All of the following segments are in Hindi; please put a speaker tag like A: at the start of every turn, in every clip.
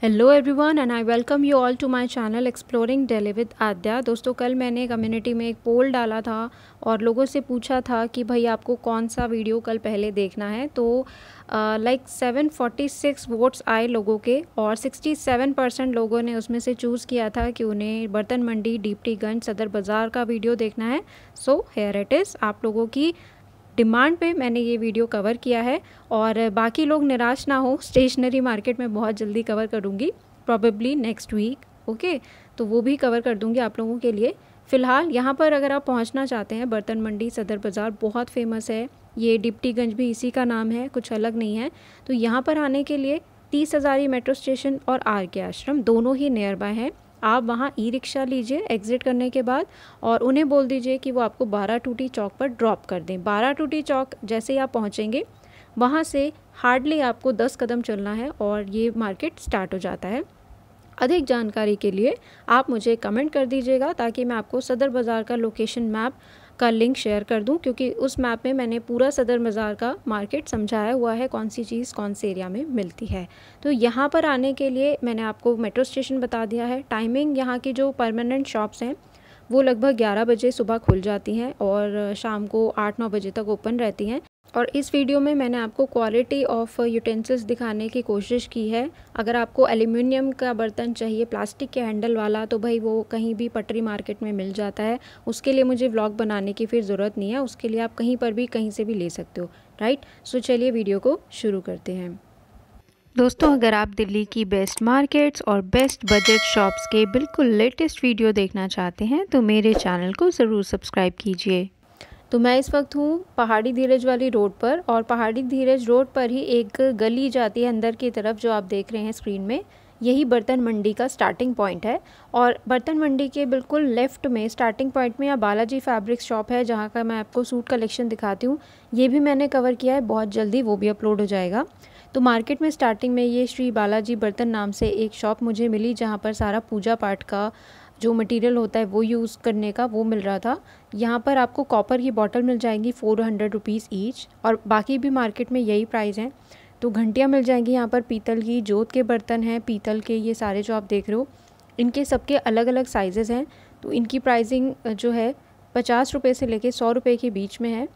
A: Hello everyone and I welcome you all to my channel exploring Delhi with Aadya. दोस्तों, कल मैंने कम्युनिटी में एक पोल डाला था और लोगों से पूछा था कि भाई आपको कौन सा वीडियो कल पहले देखना है। तो 746 वोट्स आए लोगों के और 67% लोगों ने उसमें से चूज़ किया था कि उन्हें बर्तन मंडी डीपटीगंज सदर बाज़ार का वीडियो देखना है। सो हेयर इट इज़, आप लोगों की डिमांड पे मैंने ये वीडियो कवर किया है और बाकी लोग निराश ना हो, स्टेशनरी मार्केट में बहुत जल्दी कवर करूँगी, प्रॉबेबली नेक्स्ट वीक। ओके, तो वो भी कवर कर दूँगी आप लोगों के लिए। फ़िलहाल यहाँ पर अगर आप पहुँचना चाहते हैं, बर्तन मंडी सदर बाज़ार बहुत फेमस है, ये डिप्टीगंज भी इसी का नाम है, कुछ अलग नहीं है। तो यहाँ पर आने के लिए 30 हज़ारी मेट्रो स्टेशन और आर के आश्रम दोनों ही नियर बाय हैं। आप वहाँ ई रिक्शा लीजिए एग्ज़िट करने के बाद और उन्हें बोल दीजिए कि वो आपको 12 टूटी चौक पर ड्रॉप कर दें। 12 टूटी चौक जैसे ही आप पहुँचेंगे, वहाँ से हार्डली आपको 10 कदम चलना है और ये मार्केट स्टार्ट हो जाता है। अधिक जानकारी के लिए आप मुझे कमेंट कर दीजिएगा ताकि मैं आपको सदर बाज़ार का लोकेशन मैप का लिंक शेयर कर दूं, क्योंकि उस मैप में मैंने पूरा सदर बाज़ार का मार्केट समझाया हुआ है, कौन सी चीज़ कौन से एरिया में मिलती है। तो यहाँ पर आने के लिए मैंने आपको मेट्रो स्टेशन बता दिया है। टाइमिंग यहाँ की जो परमानेंट शॉप्स हैं वो लगभग 11 बजे सुबह खुल जाती हैं और शाम को 8-9 बजे तक ओपन रहती हैं। और इस वीडियो में मैंने आपको क्वालिटी ऑफ यूटेंसिल्स दिखाने की कोशिश की है। अगर आपको एल्युमिनियम का बर्तन चाहिए प्लास्टिक के हैंडल वाला, तो भाई वो कहीं भी पटरी मार्केट में मिल जाता है। उसके लिए मुझे व्लॉग बनाने की फिर ज़रूरत नहीं है, उसके लिए आप कहीं पर भी कहीं से भी ले सकते हो, राइट। सो चलिए वीडियो को शुरू करते हैं। दोस्तों, अगर आप दिल्ली की बेस्ट मार्केट्स और बेस्ट बजट शॉप्स के बिल्कुल लेटेस्ट वीडियो देखना चाहते हैं तो मेरे चैनल को ज़रूर सब्सक्राइब कीजिए। तो मैं इस वक्त हूँ पहाड़ी धीरज वाली रोड पर और पहाड़ी धीरज रोड पर ही एक गली जाती है अंदर की तरफ, जो आप देख रहे हैं स्क्रीन में। यही बर्तन मंडी का स्टार्टिंग पॉइंट है और बर्तन मंडी के बिल्कुल लेफ़्ट में स्टार्टिंग पॉइंट में या बालाजी फैब्रिक्स शॉप है, जहाँ का मैं आपको सूट कलेक्शन दिखाती हूँ। ये भी मैंने कवर किया है, बहुत जल्दी वो भी अपलोड हो जाएगा। तो मार्केट में स्टार्टिंग में ये श्री बालाजी बर्तन नाम से एक शॉप मुझे मिली, जहाँ पर सारा पूजा पाठ का जो मटेरियल होता है वो यूज़ करने का वो मिल रहा था। यहाँ पर आपको कॉपर की बॉटल मिल जाएंगी 400 रुपीज़ ईच, और बाकी भी मार्केट में यही प्राइस हैं। तो घंटियाँ मिल जाएंगी यहाँ पर, पीतल की, जोत के बर्तन हैं पीतल के, ये सारे जो आप देख रहे हो इनके सबके अलग अलग साइजेज़ हैं। तो इनकी प्राइसिंग जो है 50 रुपये से लेके 100 रुपये के बीच में है,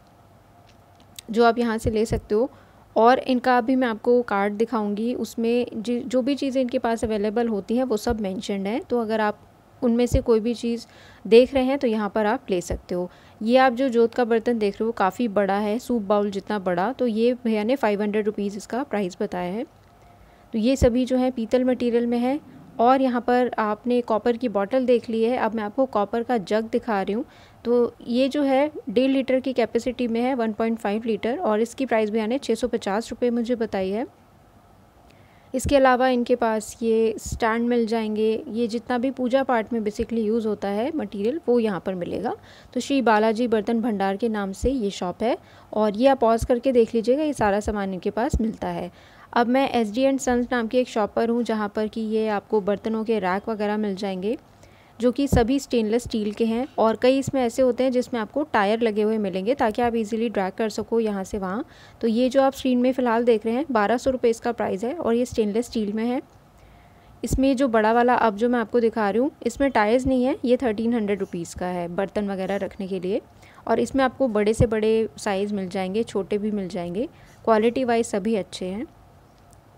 A: जो आप यहाँ से ले सकते हो। और इनका भी मैं आपको कार्ड दिखाऊंगी, उसमें जो भी चीज़ें इनके पास अवेलेबल होती हैं वो सब मेंशन्ड हैं। तो अगर आप उनमें से कोई भी चीज़ देख रहे हैं तो यहाँ पर आप ले सकते हो। ये आप जो जोत का बर्तन देख रहे हो काफ़ी बड़ा है, सूप बाउल जितना बड़ा। तो ये भैया ने 500 रुपीज़ इसका प्राइस बताया है। तो ये सभी जो है पीतल मटेरियल में है। और यहाँ पर आपने कॉपर की बॉटल देख ली है, अब मैं आपको कॉपर का जग दिखा रही हूँ। तो ये जो है 1.5 लीटर की कैपेसिटी में है, 1.5 लीटर, और इसकी प्राइस भैया ने 650 रुपये मुझे बताई है। इसके अलावा इनके पास ये स्टैंड मिल जाएंगे, ये जितना भी पूजा पाठ में बेसिकली यूज़ होता है मटेरियल वो यहाँ पर मिलेगा। तो श्री बालाजी बर्तन भंडार के नाम से ये शॉप है और ये आप पॉज करके देख लीजिएगा, ये सारा सामान इनके पास मिलता है। अब मैं SD एंड सन्स नाम की एक शॉप पर हूँ, जहाँ पर कि ये आपको बर्तनों के रैक वगैरह मिल जाएंगे, जो कि सभी स्टेनलेस स्टील के हैं। और कई इसमें ऐसे होते हैं जिसमें आपको टायर लगे हुए मिलेंगे ताकि आप इजीली ड्रैग कर सको यहाँ से वहाँ। तो ये जो आप स्क्रीन में फ़िलहाल देख रहे हैं 1200 रुपये इसका प्राइस है और ये स्टेनलेस स्टील में है। इसमें जो बड़ा वाला अब जो मैं आपको दिखा रही हूँ इसमें टायर्स नहीं है, ये 1300 रुपीज़ का है बर्तन वगैरह रखने के लिए। और इसमें आपको बड़े से बड़े साइज़ मिल जाएंगे, छोटे भी मिल जाएंगे, क्वालिटी वाइज सभी अच्छे हैं।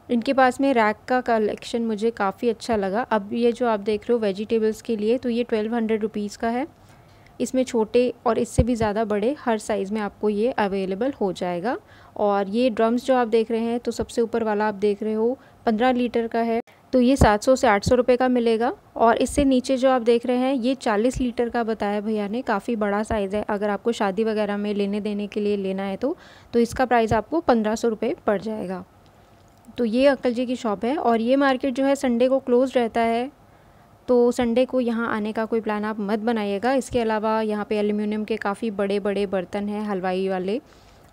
A: इनके पास में रैक का कलेक्शन मुझे काफ़ी अच्छा लगा। अब ये जो आप देख रहे हो वेजिटेबल्स के लिए, तो ये 1200 रुपीज़ का है। इसमें छोटे और इससे भी ज़्यादा बड़े हर साइज़ में आपको ये अवेलेबल हो जाएगा। और ये ड्रम्स जो आप देख रहे हैं, तो सबसे ऊपर वाला आप देख रहे हो 15 लीटर का है, तो ये 700 से 800 रुपये का मिलेगा। और इससे नीचे जो आप देख रहे हैं ये 40 लीटर का बताया भैया ने, काफ़ी बड़ा साइज़ है। अगर आपको शादी वगैरह में लेने देने के लिए लेना है तो इसका प्राइस आपको 1500 रुपये पड़ जाएगा। तो ये अंकल जी की शॉप है और ये मार्केट जो है संडे को क्लोज़ रहता है, तो संडे को यहाँ आने का कोई प्लान आप मत बनाइएगा। इसके अलावा यहाँ पे एल्युमिनियम के काफ़ी बड़े बड़े बर्तन हैं हलवाई वाले,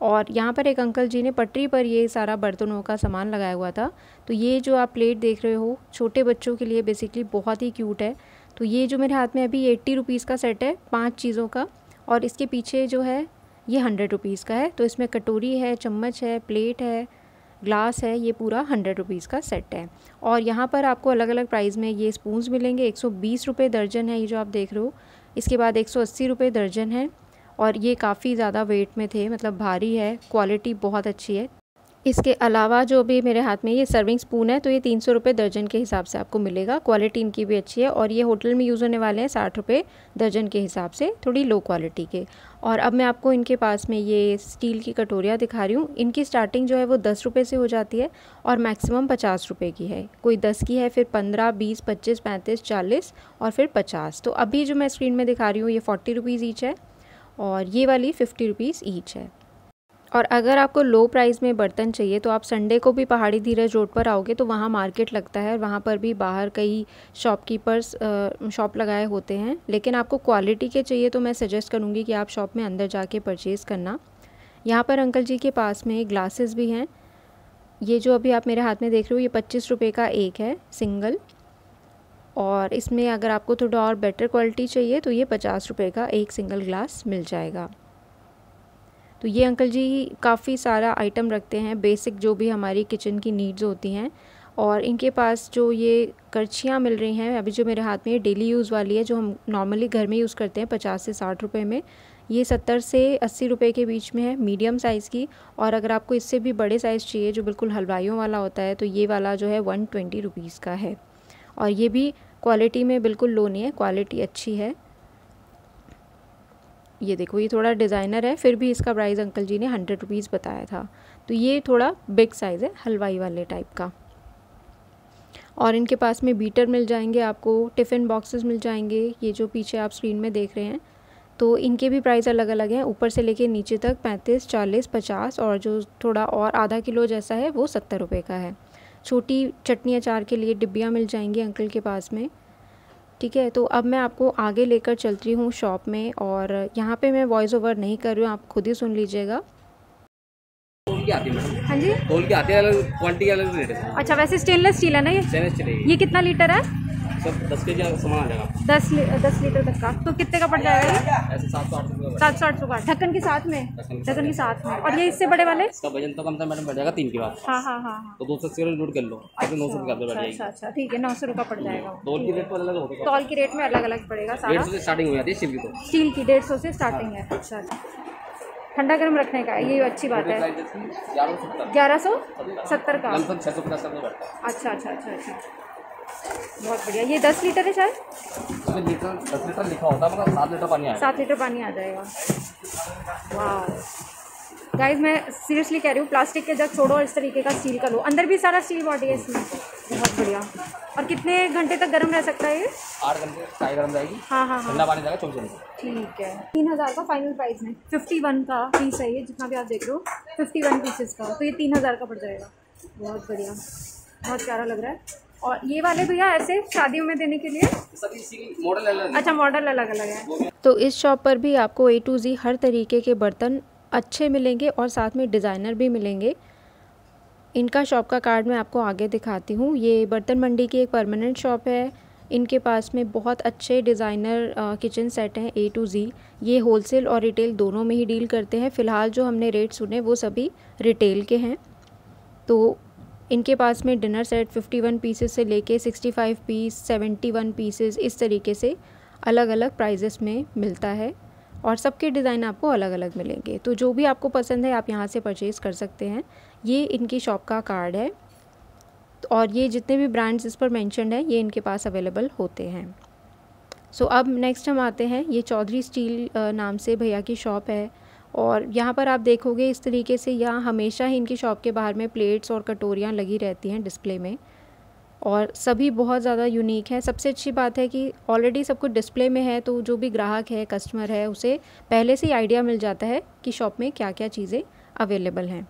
A: और यहाँ पर एक अंकल जी ने पटरी पर ये सारा बर्तनों का सामान लगाया हुआ था। तो ये जो आप प्लेट देख रहे हो छोटे बच्चों के लिए बेसिकली बहुत ही क्यूट है। तो ये जो मेरे हाथ में अभी 80 रुपीज़ का सेट है 5 चीज़ों का, और इसके पीछे जो है ये 100 रुपीज़ का है। तो इसमें कटोरी है, चम्मच है, प्लेट है, ग्लास है ये पूरा 100 रुपीज़ का सेट है। और यहाँ पर आपको अलग अलग प्राइस में ये स्पून्स मिलेंगे। 120 रुपये दर्जन है ये जो आप देख रहे हो। इसके बाद 180 रुपये दर्जन है और ये काफ़ी ज़्यादा वेट में थे, मतलब भारी है, क्वालिटी बहुत अच्छी है। इसके अलावा जो भी मेरे हाथ में ये सर्विंग स्पून है तो ये 300 रुपये दर्जन के हिसाब से आपको मिलेगा। क्वालिटी इनकी भी अच्छी है और ये होटल में यूज़ होने वाले हैं 60 रुपये दर्जन के हिसाब से, थोड़ी लो क्वालिटी के। और अब मैं आपको इनके पास में ये स्टील की कटोरियाँ दिखा रही हूँ। इनकी स्टार्टिंग जो है वो 10 रुपये से हो जाती है और मैक्सिमम 50 रुपये की है। कोई 10 की है, फिर 15, 20, 25, 35, 40 और फिर 50। तो अभी जो मैं स्क्रीन में दिखा रही हूँ ये 40 रुपीज़ ईच है और ये वाली 50 रुपीज़ ईच है। और अगर आपको लो प्राइस में बर्तन चाहिए तो आप संडे को भी पहाड़ी धीरज रोड पर आओगे तो वहाँ मार्केट लगता है और वहाँ पर भी बाहर कई शॉपकीपर्स शॉप लगाए होते हैं। लेकिन आपको क्वालिटी के चाहिए तो मैं सजेस्ट करूँगी कि आप शॉप में अंदर जाके परचेज़ करना। यहाँ पर अंकल जी के पास में ग्लासेस भी हैं। ये जो अभी आप मेरे हाथ में देख रहे हो ये 25 रुपये का एक है सिंगल, और इसमें अगर आपको थोड़ा और बेटर क्वालिटी चाहिए तो ये 50 रुपये का एक सिंगल ग्लास मिल जाएगा। तो ये अंकल जी काफ़ी सारा आइटम रखते हैं, बेसिक जो भी हमारी किचन की नीड्स होती हैं। और इनके पास जो ये करछियाँ मिल रही हैं अभी जो मेरे हाथ में, ये डेली यूज़ वाली है जो हम नॉर्मली घर में यूज़ करते हैं 50 से 60 रुपये में। ये 70 से 80 रुपये के बीच में है, मीडियम साइज़ की। और अगर आपको इससे भी बड़े साइज़ चाहिए जो बिल्कुल हलवाइयों वाला होता है तो ये वाला जो है 120 रुपीज़ का है। और ये भी क्वालिटी में बिल्कुल लो नहीं है, क्वालिटी अच्छी है। ये देखो ये थोड़ा डिज़ाइनर है, फिर भी इसका प्राइस अंकल जी ने 100 रुपीज़ बताया था। तो ये थोड़ा बिग साइज़ है, हलवाई वाले टाइप का। और इनके पास में बीटर मिल जाएंगे आपको, टिफ़िन बॉक्सेस मिल जाएंगे, ये जो पीछे आप स्क्रीन में देख रहे हैं। तो इनके भी प्राइस अलग अलग हैं, ऊपर से लेके नीचे तक 35, 40, 50 और जो थोड़ा और आधा किलो जैसा है वो 70 रुपये का है। छोटी चटनी अचार के लिए डिब्बियाँ मिल जाएंगी अंकल के पास में। ठीक है, तो अब मैं आपको आगे लेकर चलती हूँ शॉप में, और यहाँ पे मैं वॉइस ओवर नहीं कर रही हूँ, आप खुद ही सुन लीजिएगा।
B: तोल की आती है
A: हाँ जी,
B: तोल की आती है, अलग क्वांटिटी अलग रेट है।
A: अच्छा, वैसे स्टेनलेस स्टील है ना ये?
B: स्टेनलेस स्टील
A: ये कितना लीटर है?
B: सब 10 के सामान आ जाएगा।
A: 10 लीटर तक का। तो कितने का पड़ जाएगा ये?
B: ऐसे 700-800 रुपये
A: 700-800 का, ढक्कन के साथ में? ढक्कन के साथ में। और ये इससे बड़े वाले?
B: इसका वजन तो कम था मैडम, बैठ जाएगा 3 के बाद।
A: हाँ हाँ हाँ।
B: तो 200 से नोट कर लो, आगे 900 रुपये बैठ जाएगी।
A: अच्छा अच्छा, ठीक है, 900 रुपये पड़ जाएगा।
B: तोल की रेट तो अलग होगा,
A: तौल की रेट में अलग अलग पड़ेगा सारा।
B: 150 से स्टार्टिंग हो जाती है स्टील की। तो
A: स्टील की 150 से स्टार्टिंग है। अच्छा, ठंडा गर्म रखने का है, ये अच्छी बात है। 1170 का,
B: 650 का बैठता है।
A: अच्छा अच्छा अच्छा अच्छा, बहुत बढ़िया। ये 10 लीटर है शायद?
B: इसमें लीटर 10 लीटर लिखा होता है, मगर 7 लीटर पानी आएगा।
A: 7 लीटर पानी आ जाएगा। वाह गाइस, मैं सीरियसली कह रही हूँ, प्लास्टिक के जग छोड़ो और इस तरीके का स्टील का लो। अंदर भी सारा स्टील बॉडी है इसमें, बहुत बढ़िया। और कितने घंटे तक गर्म रह सकता है ये?
B: 8 घंटे चाय गर्म रहेगी।
A: हाँ हाँ हाँ,
B: ठंडा पानी जाएगा 24 घंटे।
A: ठीक है। 3000 का फाइनल प्राइस में 51 का पीस है ये, जितना भी आप देख रहे हो 51 पीसेस का, तो ये 3000 का पड़ जाएगा। बहुत बढ़िया, बहुत प्यारा लग रहा है। और ये वाले भैया ऐसे शादियों में देने के लिए?
B: सभी इसी मॉडल अलग।
A: अच्छा, मॉडल अलग अलग है। तो इस शॉप पर भी आपको A to Z हर तरीके के बर्तन अच्छे मिलेंगे और साथ में डिज़ाइनर भी मिलेंगे। इनका शॉप का कार्ड मैं आपको आगे दिखाती हूँ। ये बर्तन मंडी की एक परमानेंट शॉप है। इनके पास में बहुत अच्छे डिज़ाइनर किचन सेट हैं A to Z। ये होलसेल और रिटेल दोनों में ही डील करते हैं। फ़िलहाल जो हमने रेट सुने वो सभी रिटेल के हैं। तो इनके पास में डिनर सेट 51 पीसेस से लेके 65 पीस, 71 पीसेस, इस तरीके से अलग अलग प्राइजेस में मिलता है और सबके डिज़ाइन आपको अलग अलग मिलेंगे। तो जो भी आपको पसंद है आप यहाँ से परचेज़ कर सकते हैं। ये इनकी शॉप का कार्ड है और ये जितने भी ब्रांड्स इस पर मेंशन्ड है ये इनके पास अवेलेबल होते हैं। सो अब नेक्स्ट हम आते हैं, ये चौधरी स्टील नाम से भैया की शॉप है और यहाँ पर आप देखोगे इस तरीके से यहाँ हमेशा ही इनकी शॉप के बाहर में प्लेट्स और कटोरियाँ लगी रहती हैं डिस्प्ले में, और सभी बहुत ज़्यादा यूनिक है। सबसे अच्छी बात है कि ऑलरेडी सब कुछ डिस्प्ले में है, तो जो भी ग्राहक है, कस्टमर है, उसे पहले से ही आइडिया मिल जाता है कि शॉप में क्या क्या चीज़ें अवेलेबल हैं।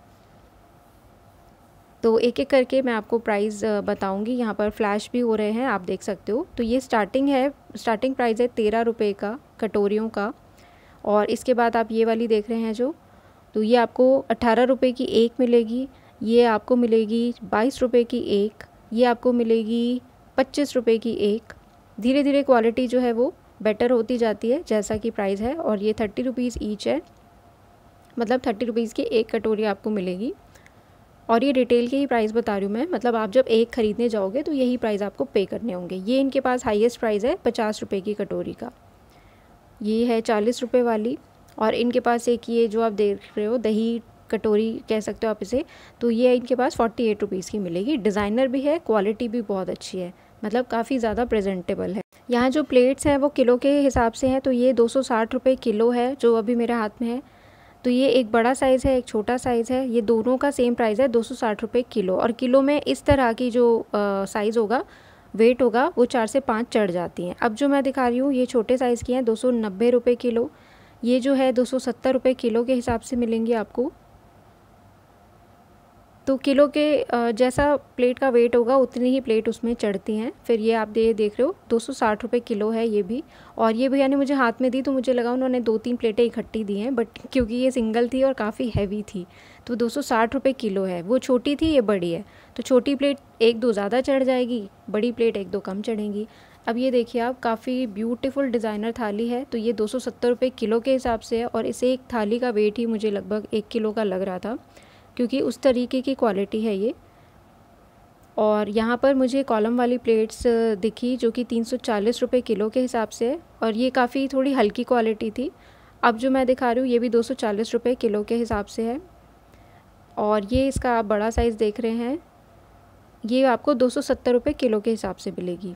A: तो एक एक करके मैं आपको प्राइस बताऊंगी। यहाँ पर फ्लैश भी हो रहे हैं, आप देख सकते हो। तो ये स्टार्टिंग प्राइस है 13 रुपये का कटोरियों का, और इसके बाद आप ये वाली देख रहे हैं जो, तो ये आपको 18 रुपये की एक मिलेगी, ये आपको मिलेगी 22 रुपये की एक, ये आपको मिलेगी 25 रुपये की एक। धीरे धीरे क्वालिटी जो है वो बेटर होती जाती है जैसा कि प्राइस है, और ये 30 रुपीज़ ईच है, मतलब 30 रुपीज़ की एक कटोरी आपको मिलेगी। और ये रिटेल के ही प्राइस बता रही हूँ मैं, मतलब आप जब एक ख़रीदने जाओगे तो यही प्राइस आपको पे करने होंगे। ये इनके पास हाईएस्ट प्राइस है 50 रुपये की कटोरी का, ये है 40 रुपये वाली। और इनके पास एक ये जो आप देख रहे हो दही कटोरी कह सकते हो आप इसे, तो ये इनके पास 48 रुपीज़ की मिलेगी। डिज़ाइनर भी है, क्वालिटी भी बहुत अच्छी है, मतलब काफ़ी ज़्यादा प्रेजेंटेबल है। यहाँ जो प्लेट्स हैं वो किलो के हिसाब से हैं, तो ये 260 रुपये किलो है जो अभी मेरे हाथ में है। तो ये एक बड़ा साइज़ है, एक छोटा साइज़ है, ये दोनों का सेम प्राइस है 260 रुपये किलो। और किलो में इस तरह की जो साइज़ होगा, वेट होगा, वो 4 से 5 चढ़ जाती हैं। अब जो मैं दिखा रही हूँ ये छोटे साइज़ की हैं, 290 रुपये किलो। ये जो है 270 रुपये किलो के हिसाब से मिलेंगी आपको। तो किलो के जैसा प्लेट का वेट होगा उतनी ही प्लेट उसमें चढ़ती हैं। फिर ये आप देख रहे हो 260 रुपये किलो है ये भी। और ये भैया ने मुझे हाथ में दी तो मुझे लगा उन्होंने 2-3 प्लेटें इकट्ठी दी हैं, बट क्योंकि ये सिंगल थी और काफ़ी हैवी थी तो 260 रुपये किलो है। वो छोटी थी, ये बड़ी है, तो छोटी प्लेट 1-2 ज़्यादा चढ़ जाएगी, बड़ी प्लेट 1-2 कम चढ़ेंगी। अब ये देखिए आप, काफ़ी ब्यूटीफुल डिज़ाइनर थाली है। तो ये 270 रुपये किलो के हिसाब से है और इसे एक थाली का वेट ही मुझे लगभग 1 किलो का लग रहा था, क्योंकि उस तरीके की क्वालिटी है ये। और यहाँ पर मुझे कॉलम वाली प्लेट्स दिखी जो कि 340 रुपये किलो के हिसाब से है, और ये काफ़ी थोड़ी हल्की क्वालिटी थी। अब जो मैं दिखा रही हूँ ये भी 240 रुपये किलो के हिसाब से है। और ये इसका आप बड़ा साइज़ देख रहे हैं, ये आपको 270 रुपये किलो के हिसाब से मिलेगी।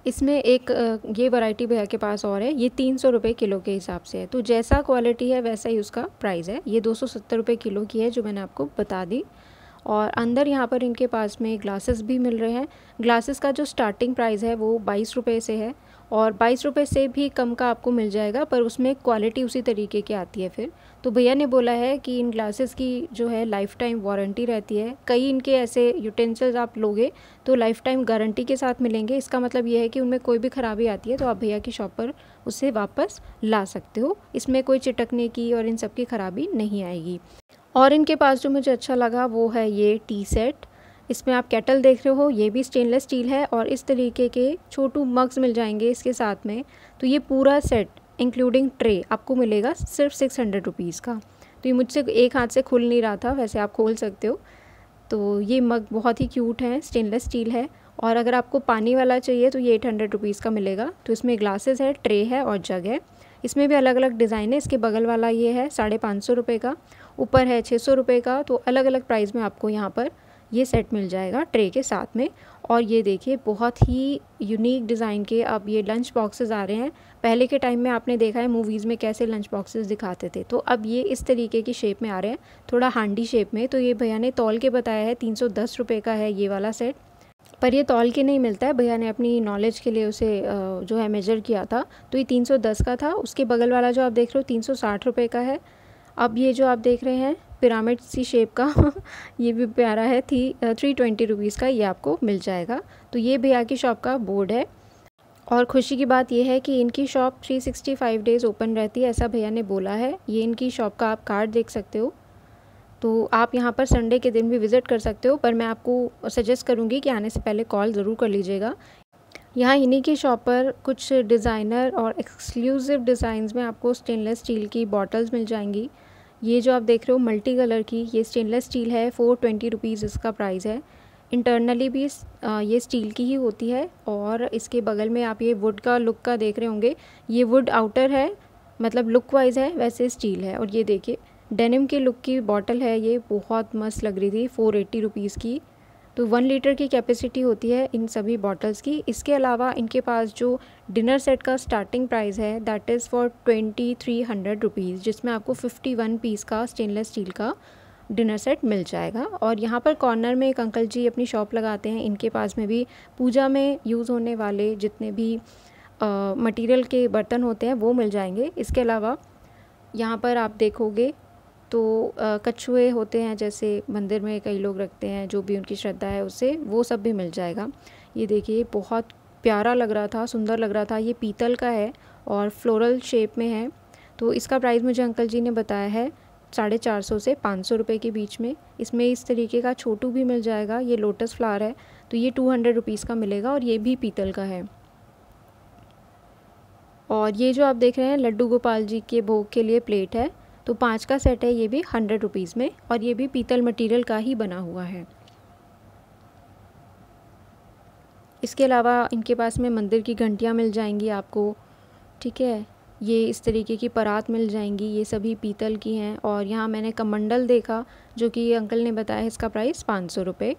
A: इसमें एक ये वैरायटी भैया के पास और है, ये 300 रुपये किलो के हिसाब से है। तो जैसा क्वालिटी है वैसा ही उसका प्राइस है। ये 270 रुपये किलो की है जो मैंने आपको बता दी। और अंदर यहाँ पर इनके पास में ग्लासेस भी मिल रहे हैं। ग्लासेस का जो स्टार्टिंग प्राइस है वो 22 रुपये से है, और 22 रुपये से भी कम का आपको मिल जाएगा, पर उसमें क्वालिटी उसी तरीके की आती है फिर। तो भैया ने बोला है कि इन ग्लासेस की जो है लाइफ टाइम वारंटी रहती है। कई इनके ऐसे यूटेंसिल्स आप लोगे तो लाइफ टाइम गारंटी के साथ मिलेंगे। इसका मतलब ये है कि उनमें कोई भी ख़राबी आती है तो आप भैया की शॉप पर उसे वापस ला सकते हो। इसमें कोई चिटकने की और इन सब की ख़राबी नहीं आएगी। और इनके पास जो मुझे अच्छा लगा वो है ये टी सेट। इसमें आप केटल देख रहे हो, ये भी स्टेनलेस स्टील है, और इस तरीके के छोटू मग्स मिल जाएंगे इसके साथ में। तो ये पूरा सेट इंक्लूडिंग ट्रे आपको मिलेगा सिर्फ 600 रुपीज़ का। तो ये मुझसे एक हाथ से खुल नहीं रहा था, वैसे आप खोल सकते हो। तो ये मग बहुत ही क्यूट है, स्टेनलेस स्टील है। और अगर आपको पानी वाला चाहिए तो ये 800 रुपीज़ का मिलेगा। तो इसमें ग्लासेस है, ट्रे है और जग है। इसमें भी अलग अलग डिज़ाइन है। इसके बगल वाला ये है 550 रुपये का, ऊपर है 600 रुपये का। तो अलग अलग प्राइस में आपको यहाँ पर ये सेट मिल जाएगा ट्रे के साथ में। और ये देखिए बहुत ही यूनिक डिज़ाइन के अब ये लंच बॉक्सेस आ रहे हैं। पहले के टाइम में आपने देखा है मूवीज़ में कैसे लंच बॉक्सेस दिखाते थे, तो अब ये इस तरीके की शेप में आ रहे हैं, थोड़ा हांडी शेप में। तो ये भैया ने तौल के बताया है 310 रुपये का है ये वाला सेट, पर ये तौल के नहीं मिलता है। भैया ने अपनी नॉलेज के लिए उसे जो है मेजर किया था, तो ये 310 का था। उसके बगल वाला जो आप देख रहे हो 360 रुपये का है। अब ये जो आप देख रहे हैं पिरामिड सी शेप का ये भी प्यारा है, 320 रुपीज़ का ये आपको मिल जाएगा। तो ये भैया की शॉप का बोर्ड है। और खुशी की बात यह है कि इनकी शॉप 365 डेज़ ओपन रहती है, ऐसा भैया ने बोला है। ये इनकी शॉप का आप कार्ड देख सकते हो। तो आप यहाँ पर संडे के दिन भी विज़िट कर सकते हो, पर मैं आपको सजेस्ट करूँगी कि आने से पहले कॉल ज़रूर कर लीजिएगा। यहाँ इन्हीं की शॉप पर कुछ डिज़ाइनर और एक्सक्लूसिव डिज़ाइंस में आपको स्टेनलेस स्टील की बॉटल्स मिल जाएंगी। ये जो आप देख रहे हो मल्टी कलर की, ये स्टेनलेस स्टील है, 420 रुपीज़ इसका प्राइस है। इंटरनली भी ये स्टील की ही होती है। और इसके बगल में आप ये वुड का लुक का देख रहे होंगे, ये वुड आउटर है, मतलब लुक वाइज है, वैसे स्टील है। और ये देखिए डेनिम के लुक की बॉटल है, ये बहुत मस्त लग रही थी, 480 रुपीज़ की। तो 1 लीटर की कैपेसिटी होती है इन सभी बॉटल्स की। इसके अलावा इनके पास जो डिनर सेट का स्टार्टिंग प्राइस है दैट इज़ फॉर 2300 रुपीज़, जिसमें आपको 51 पीस का स्टेनलेस स्टील का डिनर सेट मिल जाएगा। और यहाँ पर कॉर्नर में एक अंकल जी अपनी शॉप लगाते हैं, इनके पास में भी पूजा में यूज़ होने वाले जितने भी मटेरियल के बर्तन होते हैं वो मिल जाएंगे। इसके अलावा यहाँ पर आप देखोगे तो कछुए होते हैं, जैसे मंदिर में कई लोग रखते हैं, जो भी उनकी श्रद्धा है उससे, वो सब भी मिल जाएगा। ये देखिए बहुत प्यारा लग रहा था, सुंदर लग रहा था। ये पीतल का है और फ्लोरल शेप में है। तो इसका प्राइस मुझे अंकल जी ने बताया है 450 से 500 रुपये के बीच में। इसमें इस तरीके का छोटू भी मिल जाएगा, ये लोटस फ्लावर है, तो ये 200 रुपीज़ का मिलेगा, और ये भी पीतल का है। और ये जो आप देख रहे हैं लड्डू गोपाल जी के भोग के लिए प्लेट है, तो 5 का सेट है ये भी 100 रुपीज़ में, और ये भी पीतल मटेरियल का ही बना हुआ है। इसके अलावा इनके पास में मंदिर की घंटियाँ मिल जाएंगी आपको, ठीक है। ये इस तरीके की परात मिल जाएंगी, ये सभी पीतल की हैं। और यहाँ मैंने कमंडल देखा जो कि अंकल ने बताया है इसका प्राइस 500 रुपये।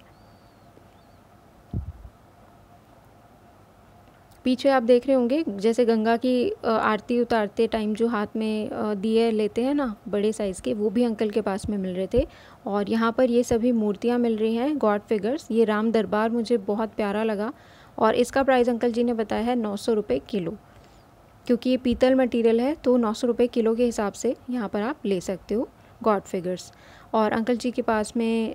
A: पीछे आप देख रहे होंगे जैसे गंगा की आरती उतारते टाइम जो हाथ में दिए लेते हैं ना बड़े साइज़ के, वो भी अंकल के पास में मिल रहे थे। और यहाँ पर ये सभी मूर्तियाँ मिल रही हैं, गॉड फिगर्स। ये राम दरबार मुझे बहुत प्यारा लगा, और इसका प्राइस अंकल जी ने बताया है 900 रुपये किलो। क्योंकि ये पीतल मटेरियल है तो 900 रुपये किलो के हिसाब से यहाँ पर आप ले सकते हो गॉड फिगर्स। और अंकल जी के पास में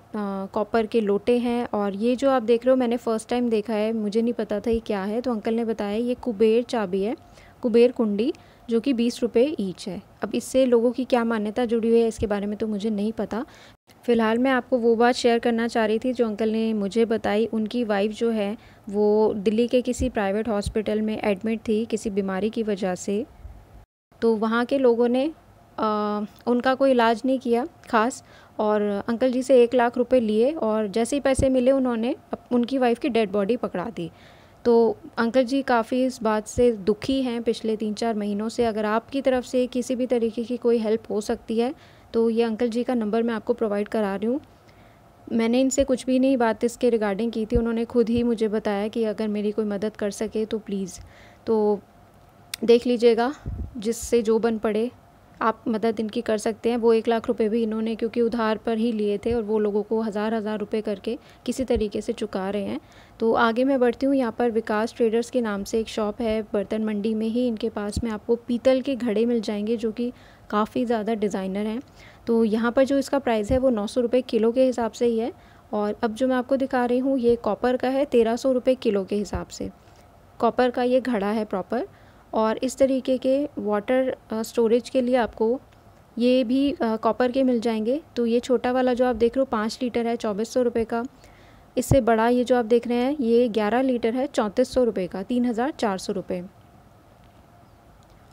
A: कॉपर के लोटे हैं। और ये जो आप देख रहे हो मैंने फ़र्स्ट टाइम देखा है, मुझे नहीं पता था ये क्या है, तो अंकल ने बताया ये कुबेर चाबी है, कुबेर कुंडी, जो कि 20 रुपये ईच है। अब इससे लोगों की क्या मान्यता जुड़ी हुई है इसके बारे में तो मुझे नहीं पता। फ़िलहाल मैं आपको वो बात शेयर करना चाह रही थी जो अंकल ने मुझे बताई। उनकी वाइफ जो है वो दिल्ली के किसी प्राइवेट हॉस्पिटल में एडमिट थी किसी बीमारी की वजह से। तो वहाँ के लोगों ने उनका कोई इलाज नहीं किया ख़ास, और अंकल जी से 1 लाख रुपए लिए, और जैसे ही पैसे मिले उन्होंने उनकी वाइफ की डेड बॉडी पकड़ा दी। तो अंकल जी काफ़ी इस बात से दुखी हैं पिछले 3-4 महीनों से। अगर आपकी तरफ से किसी भी तरीके की कोई हेल्प हो सकती है तो ये अंकल जी का नंबर मैं आपको प्रोवाइड करा रही हूँ। मैंने इनसे कुछ भी नहीं बात इसके रिगार्डिंग की थी, उन्होंने खुद ही मुझे बताया कि अगर मेरी कोई मदद कर सके तो प्लीज़। तो देख लीजिएगा, जिससे जो बन पड़े आप मदद इनकी कर सकते हैं। वो 1 लाख रुपए भी इन्होंने क्योंकि उधार पर ही लिए थे, और वो लोगों को हज़ार रुपए करके किसी तरीके से चुका रहे हैं। तो आगे मैं बढ़ती हूँ। यहाँ पर विकास ट्रेडर्स के नाम से एक शॉप है बर्तन मंडी में ही। इनके पास में आपको पीतल के घड़े मिल जाएंगे जो कि काफ़ी ज़्यादा डिज़ाइनर हैं। तो यहाँ पर जो इसका प्राइस है वो 900 रुपये किलो के हिसाब से ही है। और अब जो मैं आपको दिखा रही हूँ ये कॉपर का है, 1300 रुपये किलो के हिसाब से कॉपर का ये घड़ा है प्रॉपर। और इस तरीके के वाटर स्टोरेज के लिए आपको ये भी कॉपर के मिल जाएंगे। तो ये छोटा वाला जो आप देख रहे हो 5 लीटर है 2400 रुपये का। इससे बड़ा ये जो आप देख रहे हैं ये 11 लीटर है 3400 रुपये का, 3400 रुपये।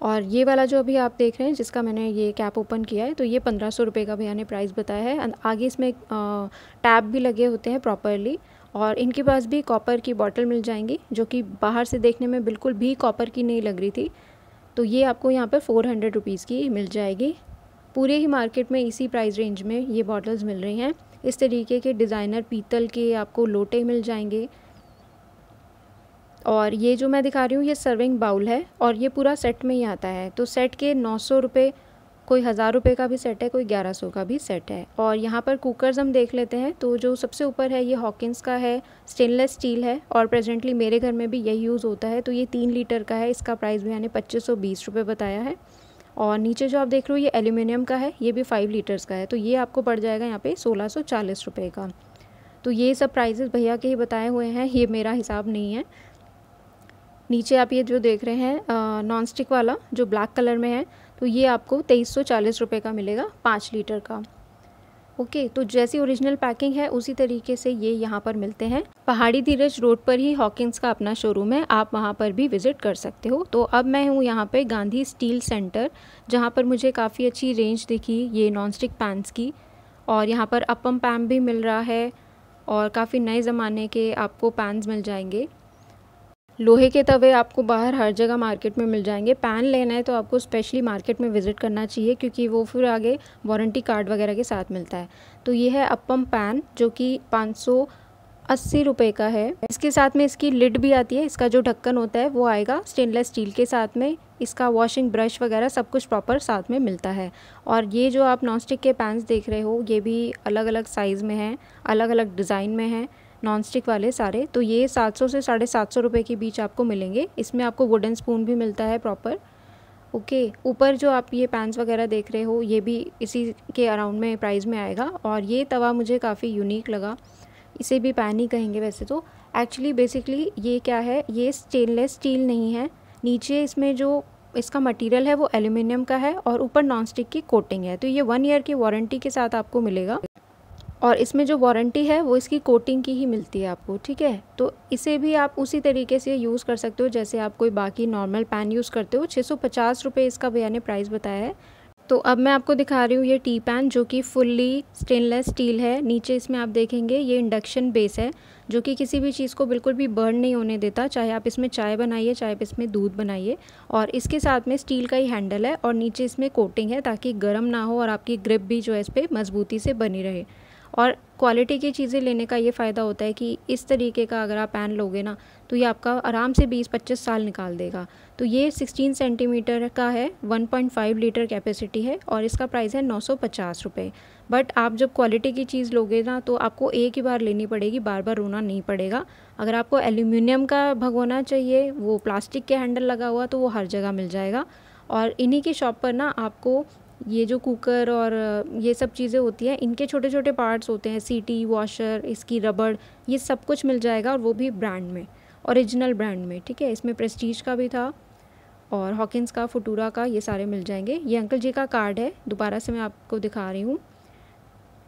A: और ये वाला जो अभी आप देख रहे हैं जिसका मैंने ये कैप ओपन किया है तो ये 1500 रुपये का भैया ने प्राइस बताया है। आगे इसमें टैब भी लगे होते हैं प्रॉपरली। और इनके पास भी कॉपर की बॉटल मिल जाएंगी जो कि बाहर से देखने में बिल्कुल भी कॉपर की नहीं लग रही थी। तो ये आपको यहाँ पर 400 रुपीज़ की मिल जाएगी। पूरे ही मार्केट में इसी प्राइस रेंज में ये बॉटल्स मिल रही हैं। इस तरीके के डिज़ाइनर पीतल के आपको लोटे मिल जाएंगे। और ये जो मैं दिखा रही हूँ ये सर्विंग बाउल है, और ये पूरा सेट में ही आता है। तो सेट के 900 रुपये, कोई 1000 रुपये का भी सेट है, कोई 1100 का भी सेट है। और यहाँ पर कुकर्स हम देख लेते हैं। तो जो सबसे ऊपर है ये हॉकिंस का है, स्टेनलेस स्टील है, और प्रेजेंटली मेरे घर में भी यही यूज़ होता है। तो ये 3 लीटर का है। इसका प्राइस भी मैंने 2520 रुपये बताया है। और नीचे जो आप देख रहे हो ये एल्यूमिनियम का है, ये भी 5 लीटर्स का है। तो ये आपको पड़ जाएगा यहाँ पे 1640 रुपये का। तो ये सब प्राइसेस भैया के ही बताए हुए हैं, ये मेरा हिसाब नहीं है। नीचे आप ये जो देख रहे हैं नॉन स्टिक वाला जो ब्लैक कलर में है, तो ये आपको 2340 रुपये का मिलेगा 5 लीटर का। ओके, तो जैसी ओरिजिनल पैकिंग है उसी तरीके से ये यहाँ पर मिलते हैं। पहाड़ी धीरज रोड पर ही हॉकिंस का अपना शोरूम है, आप वहाँ पर भी विज़िट कर सकते हो। तो अब मैं हूँ यहाँ पे गांधी स्टील सेंटर, जहाँ पर मुझे काफ़ी अच्छी रेंज दिखी ये नॉन स्टिक पैन्स की। और यहाँ पर अपम पैन भी मिल रहा है, और काफ़ी नए ज़माने के आपको पैन्स मिल जाएंगे। लोहे के तवे आपको बाहर हर जगह मार्केट में मिल जाएंगे। पैन लेना है तो आपको स्पेशली मार्केट में विज़िट करना चाहिए, क्योंकि वो फिर आगे वारंटी कार्ड वगैरह के साथ मिलता है। तो ये है अपम पैन जो कि 580 रुपये का है। इसके साथ में इसकी लिड भी आती है, इसका जो ढक्कन होता है वो आएगा स्टेनलेस स्टील के साथ में। इसका वॉशिंग ब्रश वगैरह सब कुछ प्रॉपर साथ में मिलता है। और ये जो आप नॉनस्टिक के पैन्स देख रहे हो ये भी अलग अलग साइज़ में हैं, अलग अलग डिज़ाइन में हैं नॉनस्टिक वाले सारे। तो ये 700 से 750 रुपये के बीच आपको मिलेंगे। इसमें आपको वुडन स्पून भी मिलता है प्रॉपर। ओके, ऊपर जो आप ये पैन्स वगैरह देख रहे हो ये भी इसी के अराउंड में प्राइस में आएगा। और ये तवा मुझे काफ़ी यूनिक लगा, इसे भी पैन ही कहेंगे वैसे तो। एक्चुअली बेसिकली ये क्या है, ये स्टेनलेस स्टील नहीं है, नीचे इसमें जो इसका मटेरियल है वो एल्यूमिनियम का है, और ऊपर नॉनस्टिक की कोटिंग है। तो ये 1 ईयर की वारंटी के साथ आपको मिलेगा, और इसमें जो वारंटी है वो इसकी कोटिंग की ही मिलती है आपको, ठीक है। तो इसे भी आप उसी तरीके से यूज़ कर सकते हो जैसे आप कोई बाकी नॉर्मल पैन यूज़ करते हो। 650 रुपये इसका भैया ने प्राइस बताया है। तो अब मैं आपको दिखा रही हूँ ये टी पैन जो कि फुल्ली स्टेनलेस स्टील है। नीचे इसमें आप देखेंगे ये इंडक्शन बेस है जो कि किसी भी चीज़ को बिल्कुल भी बर्न नहीं होने देता, चाहे आप इसमें चाय बनाइए चाहे आप इसमें दूध बनाइए। और इसके साथ में स्टील का ही हैंडल है और नीचे इसमें कोटिंग है ताकि गर्म ना हो और आपकी ग्रिप भी जो है इस पर मज़बूती से बनी रहे। और क्वालिटी की चीज़ें लेने का ये फ़ायदा होता है कि इस तरीके का अगर आप पैन लोगे ना तो ये आपका आराम से 20-25 साल निकाल देगा। तो ये 16 सेंटीमीटर का है, 1.5 लीटर कैपेसिटी है और इसका प्राइस है 950 रुपये। बट आप जब क्वालिटी की चीज़ लोगे ना तो आपको एक ही बार लेनी पड़ेगी, बार बार रोना नहीं पड़ेगा। अगर आपको एल्यूमिनियम का भगोना चाहिए, वो प्लास्टिक के हैंडल लगा हुआ, तो वो हर जगह मिल जाएगा। और इन्हीं की शॉप पर ना आपको ये जो कुकर और ये सब चीज़ें होती हैं, इनके छोटे छोटे पार्ट्स होते हैं, सीटी, वॉशर, इसकी रबड़, ये सब कुछ मिल जाएगा और वो भी ब्रांड में, ओरिजिनल ब्रांड में। ठीक है, इसमें प्रेस्टीज का भी था और हॉकिंस का, फुटूरा का, ये सारे मिल जाएंगे। ये अंकल जी का कार्ड है, दोबारा से मैं आपको दिखा रही हूँ।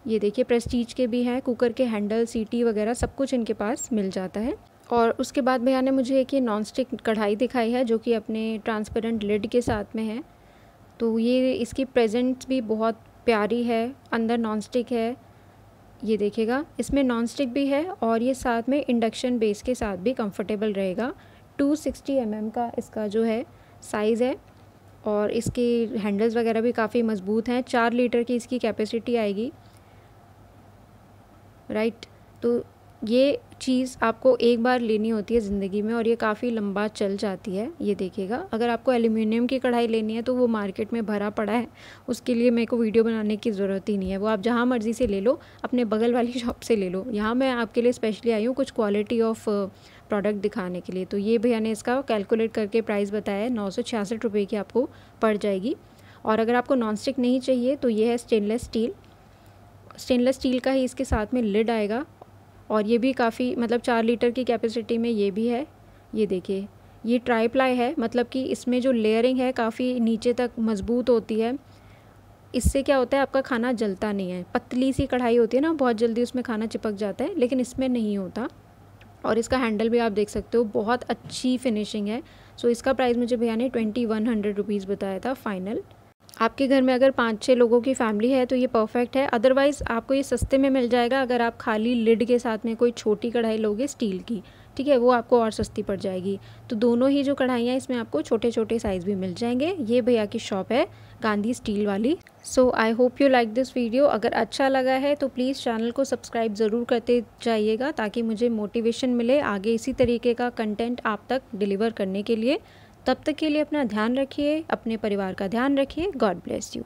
A: ये देखिए प्रेस्टीज के भी हैं, कुकर के हैंडल, सीटी वगैरह सब कुछ इनके पास मिल जाता है। और उसके बाद भैया ने मुझे एक ये नॉन स्टिक कढ़ाई दिखाई है जो कि अपने ट्रांसपेरेंट लिड के साथ में है। तो ये इसकी प्रेजेंट भी बहुत प्यारी है, अंदर नॉन स्टिक है, ये देखिएगा इसमें नॉन स्टिक भी है और ये साथ में इंडक्शन बेस के साथ भी कंफर्टेबल रहेगा। 260 mm का इसका जो है साइज़ है और इसके हैंडल्स वगैरह भी काफ़ी मज़बूत हैं। 4 लीटर की इसकी कैपेसिटी आएगी, राइट। तो ये चीज़ आपको एक बार लेनी होती है ज़िंदगी में और ये काफ़ी लंबा चल जाती है। ये देखिएगा, अगर आपको एल्यूमिनियम की कढ़ाई लेनी है तो वो मार्केट में भरा पड़ा है, उसके लिए मेरे को वीडियो बनाने की ज़रूरत ही नहीं है। वो आप जहाँ मर्ज़ी से ले लो, अपने बगल वाली शॉप से ले लो। यहाँ मैं आपके लिए स्पेशली आई हूँ कुछ क्वालिटी ऑफ प्रोडक्ट दिखाने के लिए। तो ये भैया ने इसका कैलकुलेट करके प्राइस बताया है, 966 रुपये की आपको पड़ जाएगी। और अगर आपको नॉन स्टिक नहीं चाहिए तो ये है स्टेनलेस स्टील का ही इसके साथ में लिड आएगा और ये भी काफ़ी मतलब 4 लीटर की कैपेसिटी में ये भी है। ये देखिए, ये ट्राई प्लाई है, मतलब कि इसमें जो लेयरिंग है काफ़ी नीचे तक मज़बूत होती है। इससे क्या होता है, आपका खाना जलता नहीं है। पतली सी कढ़ाई होती है ना, बहुत जल्दी उसमें खाना चिपक जाता है, लेकिन इसमें नहीं होता। और इसका हैंडल भी आप देख सकते हो, बहुत अच्छी फिनिशिंग है। सो इसका प्राइस मुझे भैया ने 2100 रुपीज़ बताया था फाइनल। आपके घर में अगर 5-6 लोगों की फैमिली है तो ये परफेक्ट है। अदरवाइज़ आपको ये सस्ते में मिल जाएगा अगर आप खाली लिड के साथ में कोई छोटी कढ़ाई लोगे स्टील की, ठीक है, वो आपको और सस्ती पड़ जाएगी। तो दोनों ही जो कढ़ाइयाँ इसमें आपको छोटे छोटे साइज़ भी मिल जाएंगे। ये भैया की शॉप है गांधी स्टील वाली। So I hope you like this video. अगर अच्छा लगा है तो प्लीज़ चैनल को सब्सक्राइब ज़रूर करते जाइएगा ताकि मुझे मोटिवेशन मिले आगे इसी तरीके का कंटेंट आप तक डिलीवर करने के लिए। तब तक के लिए अपना ध्यान रखिए, अपने परिवार का ध्यान रखिए। God bless you.